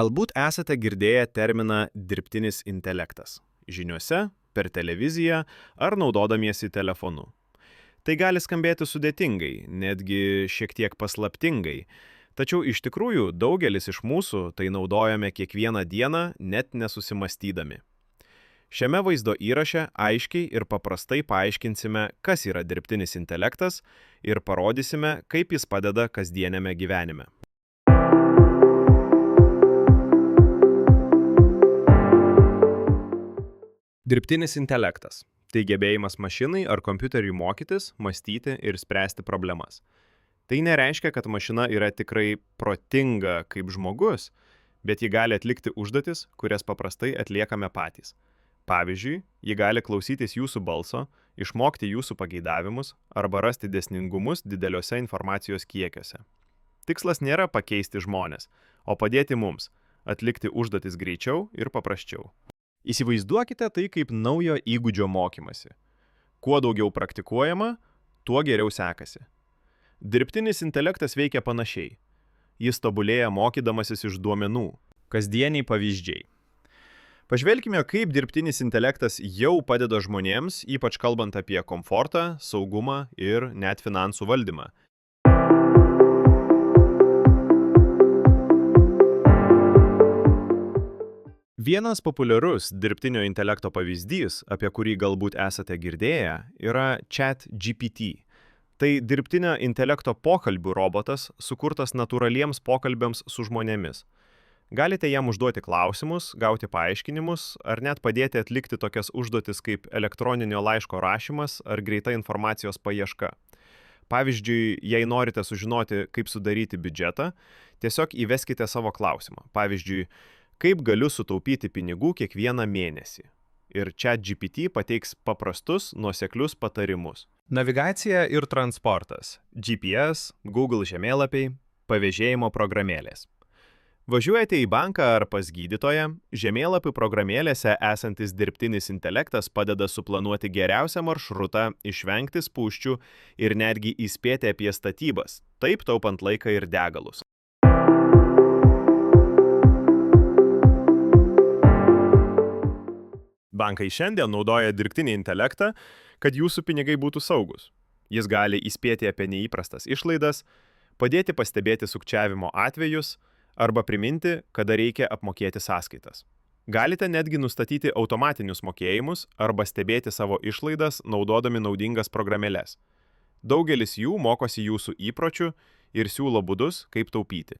Galbūt esate girdėję terminą dirbtinis intelektas žiniuose, per televiziją ar naudodamiesi telefonu. Tai gali skambėti sudėtingai, netgi šiek tiek paslaptingai, tačiau iš tikrųjų daugelis iš mūsų tai naudojame kiekvieną dieną, net nesusimastydami. Šiame vaizdo įraše aiškiai ir paprastai paaiškinsime, kas yra dirbtinis intelektas ir parodysime, kaip jis padeda kasdieniame gyvenime. Dirbtinis intelektas – tai gebėjimas mašinai ar kompiuteriui mokytis, mąstyti ir spręsti problemas. Tai nereiškia, kad mašina yra tikrai protinga kaip žmogus, bet ji gali atlikti užduotis, kurias paprastai atliekame patys. Pavyzdžiui, ji gali klausytis jūsų balso, išmokti jūsų pageidavimus arba rasti dėsningumus dideliuose informacijos kiekiuose. Tikslas nėra pakeisti žmones, o padėti mums atlikti užduotis greičiau ir paprasčiau. Įsivaizduokite tai kaip naujo įgūdžio mokymasi. Kuo daugiau praktikuojama, tuo geriau sekasi. Dirbtinis intelektas veikia panašiai. Jis tobulėja mokydamasis iš duomenų. Kasdieniai pavyzdžiai. Pažvelkime, kaip dirbtinis intelektas jau padeda žmonėms, ypač kalbant apie komfortą, saugumą ir net finansų valdymą. Vienas populiarus dirbtinio intelekto pavyzdys, apie kurį galbūt esate girdėję, yra ChatGPT. Tai dirbtinio intelekto pokalbių robotas, sukurtas natūraliems pokalbiams su žmonėmis. Galite jam užduoti klausimus, gauti paaiškinimus ar net padėti atlikti tokias užduotis kaip elektroninio laiško rašymas ar greita informacijos paieška. Pavyzdžiui, jei norite sužinoti, kaip sudaryti biudžetą, tiesiog įveskite savo klausimą. Pavyzdžiui, kaip galiu sutaupyti pinigų kiekvieną mėnesį. Ir ChatGPT pateiks paprastus, nuoseklius patarimus. Navigacija ir transportas. GPS, Google žemėlapiai, pavėžėjimo programėlės. Važiuojate į banką ar pas gydytoją, žemėlapių programėlėse esantis dirbtinis intelektas padeda suplanuoti geriausią maršrutą, išvengti spūsčių ir netgi įspėti apie statybas, taip taupant laiką ir degalus. Bankai šiandien naudoja dirbtinį intelektą, kad jūsų pinigai būtų saugus. Jis gali įspėti apie neįprastas išlaidas, padėti pastebėti sukčiavimo atvejus arba priminti, kada reikia apmokėti sąskaitas. Galite netgi nustatyti automatinius mokėjimus arba stebėti savo išlaidas naudodami naudingas programėles. Daugelis jų mokosi jūsų įpročių ir siūlo būdus, kaip taupyti.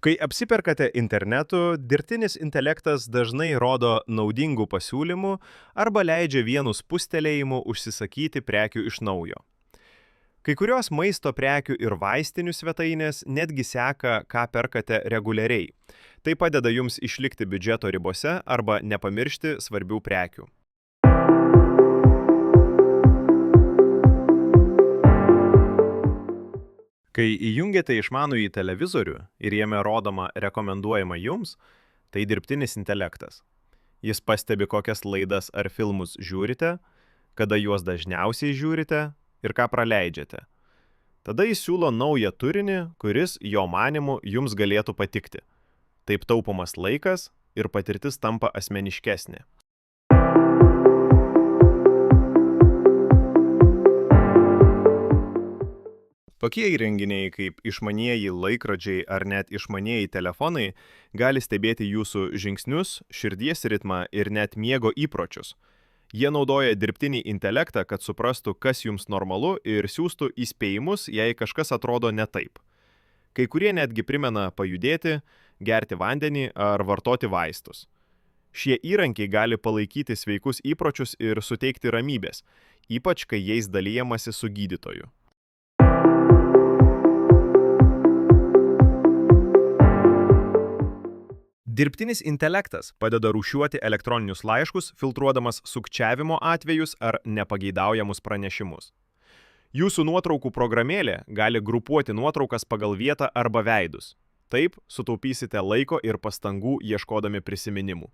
Kai apsiperkate internetu, dirbtinis intelektas dažnai rodo naudingų pasiūlymų arba leidžia vienu spustelėjimu užsisakyti prekių iš naujo. Kai kurios maisto prekių ir vaistinių svetainės netgi seka, ką perkate reguliariai. Tai padeda jums išlikti biudžeto ribose arba nepamiršti svarbių prekių. Kai įjungiate išmanųjį televizorių ir jame rodoma rekomenduojama jums, tai dirbtinis intelektas. Jis pastebi, kokias laidas ar filmus žiūrite, kada juos dažniausiai žiūrite ir ką praleidžiate. Tada jis siūlo naują turinį, kuris, jo manymu, jums galėtų patikti. Taip taupomas laikas ir patirtis tampa asmeniškesnė. Tokie įrenginiai kaip išmanieji laikrodžiai ar net išmanieji telefonai gali stebėti jūsų žingsnius, širdies ritmą ir net miego įpročius. Jie naudoja dirbtinį intelektą, kad suprastų, kas jums normalu ir siųstų įspėjimus, jei kažkas atrodo ne taip. Kai kurie netgi primena pajudėti, gerti vandenį ar vartoti vaistus. Šie įrankiai gali palaikyti sveikus įpročius ir suteikti ramybės, ypač kai jais dalijamasi su gydytoju. Dirbtinis intelektas padeda rūšiuoti elektroninius laiškus, filtruodamas sukčiavimo atvejus ar nepageidaujamus pranešimus. Jūsų nuotraukų programėlė gali grupuoti nuotraukas pagal vietą arba veidus. Taip sutaupysite laiko ir pastangų ieškodami prisiminimų.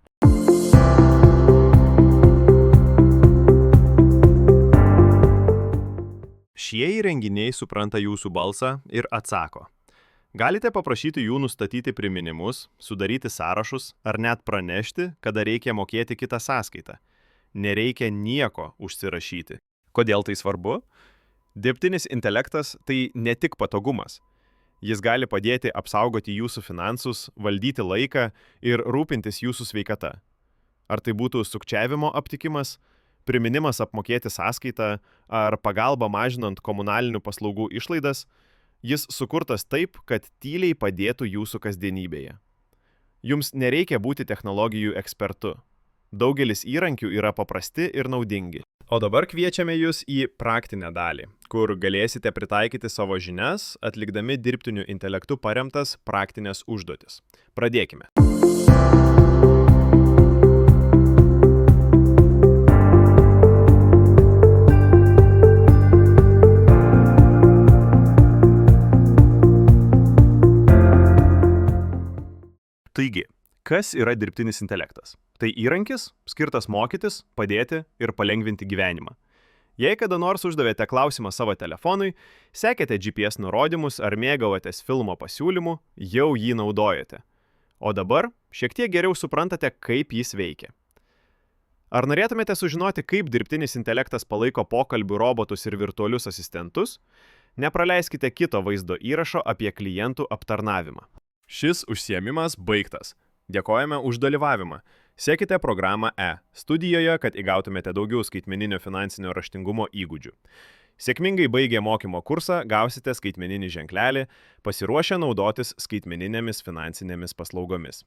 Šie įrenginiai supranta jūsų balsą ir atsako. Galite paprašyti jų nustatyti priminimus, sudaryti sąrašus ar net pranešti, kada reikia mokėti kitą sąskaitą. Nereikia nieko užsirašyti. Kodėl tai svarbu? Dirbtinis intelektas tai ne tik patogumas. Jis gali padėti apsaugoti jūsų finansus, valdyti laiką ir rūpintis jūsų sveikata. Ar tai būtų sukčiavimo aptikimas, priminimas apmokėti sąskaitą ar pagalba mažinant komunalinių paslaugų išlaidas, jis sukurtas taip, kad tyliai padėtų jūsų kasdienybėje. Jums nereikia būti technologijų ekspertu. Daugelis įrankių yra paprasti ir naudingi. O dabar kviečiame jūs į praktinę dalį, kur galėsite pritaikyti savo žinias, atlikdami dirbtiniu intelektu paremtas praktinės užduotis. Pradėkime. Taigi, kas yra dirbtinis intelektas? Tai įrankis, skirtas mokytis, padėti ir palengvinti gyvenimą. Jei kada nors uždavėte klausimą savo telefonui, sekėte GPS nurodymus ar mėgavotės filmo pasiūlymu, jau jį naudojate. O dabar šiek tiek geriau suprantate, kaip jis veikia. Ar norėtumėte sužinoti, kaip dirbtinis intelektas palaiko pokalbių robotus ir virtualius asistentus? Nepraleiskite kito vaizdo įrašo apie klientų aptarnavimą. Šis užsiėmimas baigtas. Dėkojame už dalyvavimą. Sekite programą studijoje, kad įgautumėte daugiau skaitmeninio finansinio raštingumo įgūdžių. Sėkmingai baigę mokymo kursą gausite skaitmeninį ženklelį, pasiruošę naudotis skaitmeninėmis finansinėmis paslaugomis.